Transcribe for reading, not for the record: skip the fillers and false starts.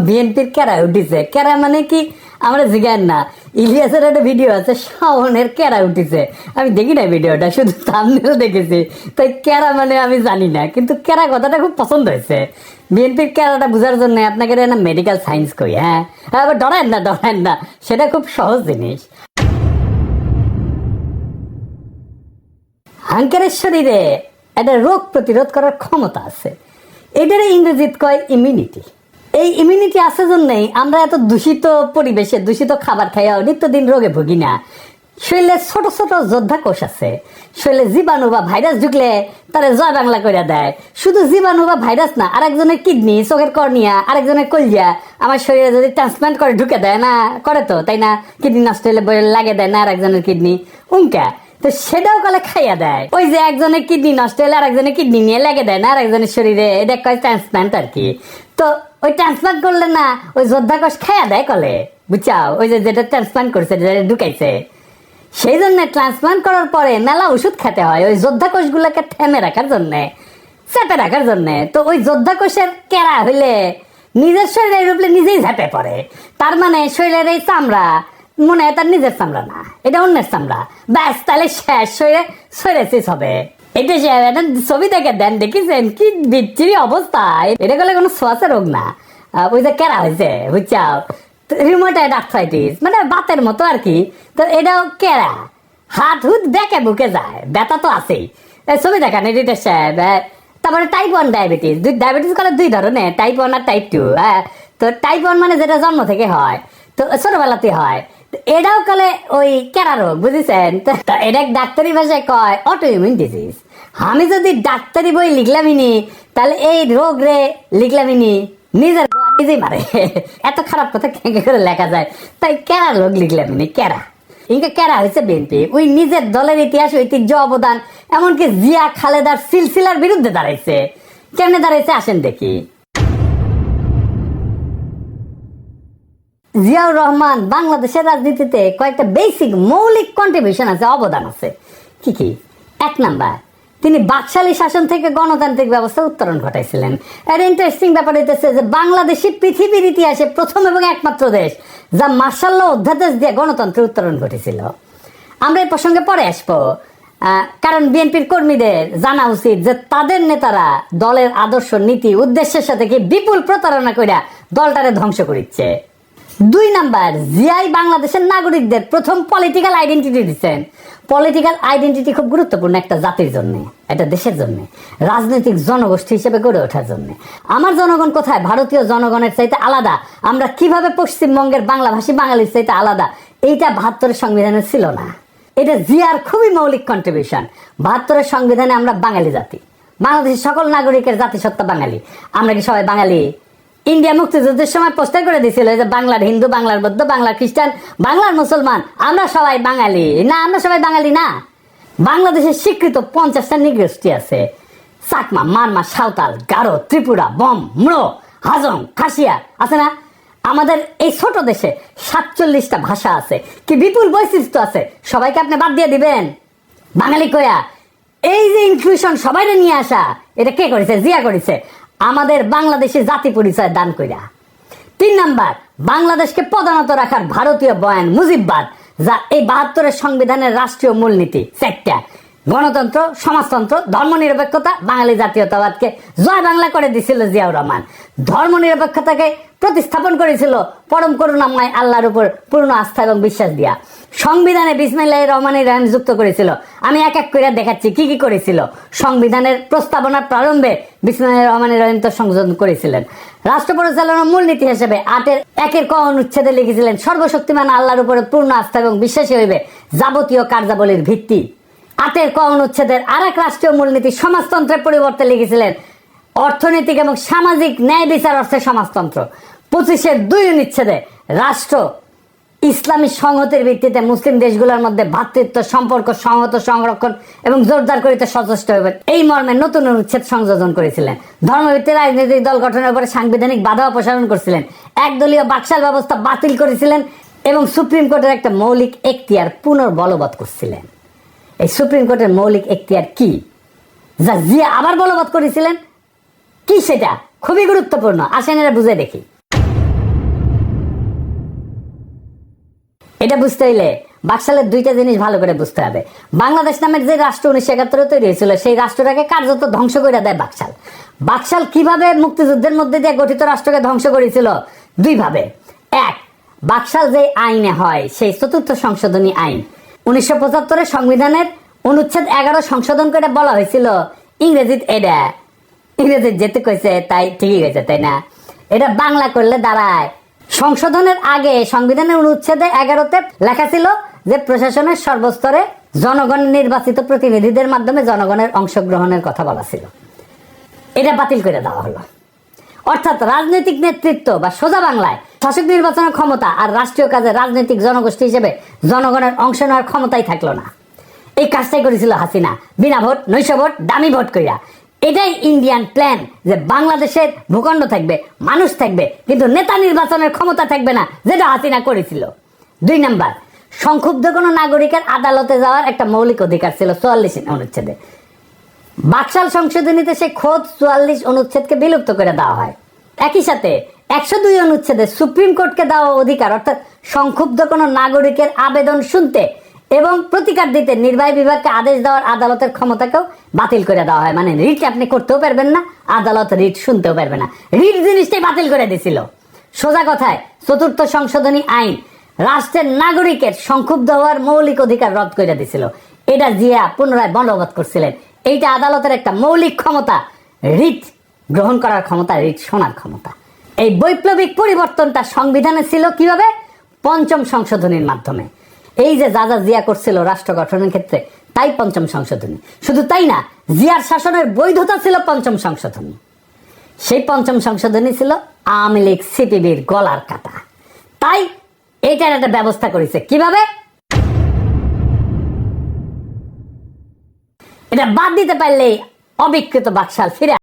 বিএনপির কেরা উঠিছে। কেরা মানে কি আমরা জিজ্ঞান না। ইলিয়াসের একটা ভিডিও আছে, শাওনের কেরা উঠিছে। আমি দেখি না ভিডিওটা, শুধু থাম্বনেল দেখেছি। তাই কেরা মানে আমি জানি না, কিন্তু কেরা কথাটা খুব পছন্দ হয়েছে। বিএনপির কেরাটা বোঝার জন্য আপনাকে না মেডিকেল সায়েন্স কই। হ্যাঁ, আবার ডরেন না, সেটা খুব সহজ জিনিস। হাঙ্কেরের শরীরে একটা রোগ প্রতিরোধ করার ক্ষমতা আছে। এটার ইংরেজিত কয় ইমিউনিটি। এই ইমিউনিটি আছে জন্যই আমরা এত দূষিত পরিবেশে দূষিত খাবার খাইয়া নিত্যদিন রোগে ভুগি না। শরীরে ছোট ছোট যোদ্ধা কোষ আছে। শরীরে জীবাণু বা ভাইরাস ঢুকলে তারা জয় বাংলা করে দেয়। শুধু জীবাণু বা ভাইরাস না, আরেকজনের কিডনি, চোখের কর্নিয়া, আরেকজনের কলজিয়া আমার শরীরে যদি ট্রান্সপ্লান্ট করে ঢুকে দেয় না, করে তো তাই না? কিডনি নষ্ট হলে লাগিয়ে দেয় না আরেকজনের কিডনি, উনকা তো সেটাও কলে খাইয়া দেয়। ওই যে একজনের কিডনি নষ্ট হলে আরেকজনের কিডনি নিয়ে লেগে দেয় না আরেকজনের শরীরে, এটা কয় ট্রান্সপ্লান্ট আর কি। তো ওই ট্রান্সপ্লান্ট করলে না ওই যোদ্ধা কোষ খাইয়া দেয় কলে, বুঝছাও? ওই যে যেটা ট্রান্সপ্লান্ট করছে, যেটা ঢুকাইছে, সেই জন্য ট্রান্সপ্লান্ট করার পরে মেলা ওষুধ খেতে হয় ওই যোদ্ধা কোষগুলোকে থেমে রাখার জন্যে, চেপে রাখার জন্যে। তো ওই যোদ্ধা কোষের কেরা হইলে নিজের শরীরের উপরে নিজেই ঝাঁপে পড়ে। তার মানে শরীরের এই চামড়া মনে হয় তার নিজের চামড়া না, এটা অন্যের চামড়া। ব্যাস, তাহলে শেষ, শরীরে হবে। এটা ছবি দেখে দেন, দেখেছেন কি বিচ্ছিরি অবস্থা? এটা করলে কোনো শ্বাসের রোগ না, ওই যে কেরা হয়েছে, বুঝছাও? রিউমাটয়েড আর্থ্রাইটিস মানে বাতের মতো আর কি। তো এটাও কেরা, হাত হুত দেখে বুকে যায়, ব্যথা তো আছেই। ছবি দেখান এডিটর সাহেব। তারপরে টাইপ 1 ডায়াবেটিস। ডায়াবেটিস করে দুই ধরনের, টাইপ 1 আর টাইপ 2। তো টাইপ 1 মানে যেটা জন্ম থেকে হয়, তো ছোটবেলাতে হয়। এটাও কলে ওই কেরা রোগ, বুঝেছেন? এটা ডাক্তারি ভাষায় কয় অটো ইমিউন ডিজিজ। আমি যদি ডাক্তারি বই লিখলামিনি, তাহলে এই রোগ রে লিখলামিনি নিজের নিজেই মারে। এত খারাপ কথা কেঁকে করে লেখা যায়, তাই কেরা রোগ লিখলামিনি। কেরা ইনকা কেরা হয়েছে বিএনপি। ওই নিজের দলের ইতিহাস, ঐতিহ্য, অবদান, এমনকি জিয়া খালেদার সিলসিলার বিরুদ্ধে দাঁড়াইছে। কেমনে দাঁড়াইছে আসেন দেখি। জিয়াউর রহমান বাংলাদেশের রাজনীতিতে কয়েকটা বেসিক মৌলিক কন্ট্রিবিউশন আছে, অবদান আছে। কি কি? 1 নাম্বার, তিনি বাকশালী শাসন থেকে গণতান্ত্রিক ব্যবস্থা উত্তরণ ঘটাইছিলেন। একটা ইন্টারেস্টিং ব্যাপার হইতেছে যে বাংলাদেশই পৃথিবীর ইতিহাসে প্রথম এবং একমাত্র দেশ যা মার্শাল ল অধ্যাদেশ দিয়ে গণতন্ত্রের উত্তরণ ঘটেছিল। আমরা এই প্রসঙ্গে পরে আসবো, কারণ বিএনপির কর্মীদের জানা উচিত যে তাদের নেতারা দলের আদর্শ, নীতি, উদ্দেশ্যের সাথে কি বিপুল প্রতারণা কইরা দলটারে ধ্বংস করিচ্ছে। 2 নাম্বার, জিয়াই বাংলাদেশের নাগরিকদের প্রথম পলিটিক্যাল আইডেন্টিটি দিচ্ছেন। পলিটিক্যাল আইডেন্টিটি খুব গুরুত্বপূর্ণ একটা জাতির জন্য, একটা দেশের জন্য, রাজনৈতিক জনগোষ্ঠী হিসেবে গড়ে ওঠার জন্য। আমার জনগণ কোথায়? ভারতীয় জনগণের চাইতে আলাদা। আমরা কিভাবে পশ্চিমবঙ্গের বাংলাভাষী বাঙালির চাইতে আলাদা, এইটা 72-এর সংবিধানে ছিল না। এটা জিয়ার খুবই মৌলিক কন্ট্রিবিউশন। 72-এর সংবিধানে আমরা বাঙালি জাতি, বাংলাদেশের সকল নাগরিকের জাতিসত্তা বাঙালি। আমরা কি সবাই বাঙালি? ইন্ডিয়া মুক্তিযুদ্ধের সময় পোস্টার করে দিয়েছিল যে বাংলার হিন্দু, বাংলার বৌদ্ধ, বাংলার খ্রিস্টান, বাংলার মুসলমান, আমরা সবাই বাঙালি না। আমরা সবাই বাঙালি না। বাংলাদেশের স্বীকৃত 50টা নৃগোষ্ঠী আছে: চাকমা, মারমা, সাঁওতাল, গারো, ত্রিপুরা, বম, মুড়ো, হাজং, খাসিয়া, আছে না? আমাদের এই ছোট দেশে 47টা ভাষা আছে, কি বিপুল বৈশিষ্ট্য আছে। সবাইকে আপনি বাদ দিয়ে দিবেন বাঙালি কয়া? এই যে ইনক্লুশন, সবাই নিয়ে আসা, এটা কে করেছে? জিয়া করেছে, আমাদের বাংলাদেশে জাতি পরিচয় দান কইরা। 3 নাম্বার, বাংলাদেশকে প্রধানত রাখার ভারতীয় বয়ান মুজিববাদ, যা এই 72-এর সংবিধানের রাষ্ট্রীয় মূলনীতি 4টা: গণতন্ত্র, সমাজতন্ত্র, ধর্মনিরপেক্ষতা, বাঙালি জাতীয়তাবাদকে জয় বাংলা করে দিছিল জিয়াউর রহমান। ধর্মনিরপেক্ষতাকে প্রতিস্থাপন করেছিল পরম করুণাময় আল্লাহর উপর পূর্ণ আস্থা এবং বিশ্বাস দিয়া। সংবিধানে বিসমিল্লাহির রহমানির রহিম যুক্ত করেছিল। আমি এক এক করে দেখাচ্ছি কি কি করেছিল। সংবিধানের প্রস্তাবনার প্রারম্ভে বিসমিল্লাহির রহমানির রহিম তো সংযোজন করেছিলেন। রাষ্ট্র পরিচালনার মূলনীতি হিসেবে 8-এর ক অনুচ্ছেদে লিখেছিলেন, সর্বশক্তিমান আল্লাহর উপরে পূর্ণ আস্থা এবং বিশ্বাসী হইবে যাবতীয় কার্যাবলীর ভিত্তি। 8-এর ক অনুচ্ছেদের আরেক রাষ্ট্রীয় মূলনীতি সমাজতন্ত্রের পরিবর্তে লিখেছিলেন, অর্থনৈতিক এবং সামাজিক ন্যায় বিচার অর্থে সমাজতন্ত্র। 25-এর 2 অনুচ্ছেদে রাষ্ট্র ইসলামী সংহতির ভিত্তিতে মুসলিম দেশগুলোর মধ্যে ভ্রাতৃত্ব সম্পর্ক সংহত, সংরক্ষণ এবং জোরদার করিতে সচেষ্ট হইবে, এই মর্মে নতুন অনুচ্ছেদ সংযোজন করেছিলেন। ধর্মভিত্তিক রাজনৈতিক দল গঠনের উপরে সাংবিধানিক বাধা অপসারণ করেছিলেন। একদলীয় বাকশাল ব্যবস্থা বাতিল করেছিলেন এবং সুপ্রিম কোর্টের একটা মৌলিক এখতিয়ার পুনর্বলবৎ করছিলেন। এই সুপ্রিম কোর্টের মৌলিক এখতিয়ার কি, যা জিয়া আবার বলবৎ করেছিলেন? কি সেটা? খুবই গুরুত্বপূর্ণ, আসেন এরা বুঝে দেখি। এটা বুঝতে হইলে বাকশালের দুইটা জিনিস ভালো করে বুঝতে হবে। বাংলাদেশ নামের যে রাষ্ট্র 1971 তৈরি হয়েছিল, সেই রাষ্ট্রটাকে কার্যত ধ্বংস করে দেয় বাকশাল। বাকশাল কিভাবে মুক্তিযুদ্ধের মধ্যে দিয়ে গঠিত রাষ্ট্রকে ধ্বংস করেছিল? দুই ভাবে। এক, বাকশাল যে আইনে হয়, সেই 4th সংশোধনী আইন 1975 সংবিধানের অনুচ্ছেদ 11 সংশোধন করে বলা হয়েছিল, ইংরেজিত যেতে কইছে তাই ঠিকই গেছে, তাই না? এটা বাংলা করলে দাঁড়ায়, সংশোধনের আগে সংবিধানের অনুচ্ছেদে 11তে লেখা ছিল যে প্রশাসনের সর্বস্তরে জনগণের নির্বাচিত প্রতিনিধিদের মাধ্যমে জনগণের অংশগ্রহণের কথা বলা ছিল। এটা বাতিল করে দেওয়া হলো। অর্থাৎ রাজনৈতিক নেতৃত্ব বা সোজা বাংলায় শাসক নির্বাচনের ক্ষমতা আর রাষ্ট্রীয় কাজে রাজনৈতিক জনগোষ্ঠী হিসেবে জনগণের অংশ নেওয়ার ক্ষমতাই থাকলো না। এই কাজটাই করেছিল হাসিনা, বিনা ভোট, নৈশ ভোট, দামি ভোট কইরা। এটাই ইন্ডিয়ান প্ল্যান, যে বাংলাদেশের ভূখণ্ড থাকবে, মানুষ থাকবে, কিন্তু নেতা নির্বাচনের ক্ষমতা থাকবে না, যেটা হাসিনা করেছিল। 2 নাম্বার, সংক্ষুব্ধ কোনো নাগরিকের আদালতে যাওয়ার একটা মৌলিক অধিকার ছিল 44 অনুচ্ছেদে। বাকশাল সংশোধনীতে সেই খোদ 44 অনুচ্ছেদকে বিলুপ্ত করে দেওয়া হয়। একই সাথে 102 অনুচ্ছেদে সুপ্রিম কোর্টকে দেওয়া অধিকার, অর্থাৎ সংক্ষুব্ধ কোনো নাগরিকের আবেদন শুনতে এবং প্রতিকার দিতে নির্বাহী বিভাগকে আদেশ দেওয়ার আদালতের ক্ষমতাকেও বাতিল করে দেওয়া হয়। মানে রিট আপনি করতেও পারবেন না, আদালত রিট শুনতেও পারবে না। রিট জিনিসটাই বাতিল করে দিছিল। সোজা কথায় 4th সংশোধনী আইন রাষ্ট্রের নাগরিকের সংক্ষুব্ধ হওয়ার মৌলিক অধিকার রদ করে দিছিল। এটা জিয়া পুনরায় বলবৎ করছিলেন। এইটা আদালতের একটা মৌলিক ক্ষমতা, রিট গ্রহণ করার ক্ষমতা, রিট শোনার ক্ষমতা। এই বৈপ্লবিক পরিবর্তনটা সংবিধানে ছিল কিভাবে? 5ম সংশোধনীর মাধ্যমে। এই যে যা যা জিয়া করছিল রাষ্ট্র গঠনের ক্ষেত্রে, তাই 5ম সংশোধনী। শুধু তাই না, জিয়ার শাসনের বৈধতা ছিল 5ম সংশোধনী। সেই 5ম সংশোধনী ছিল আওয়ামী লীগ সিপিবির গলার কাটা। তাই এইটার একটা ব্যবস্থা করেছে। কিভাবে? এটা বাদ দিতে পারলেই অবিকৃত বাকশাল ফিরে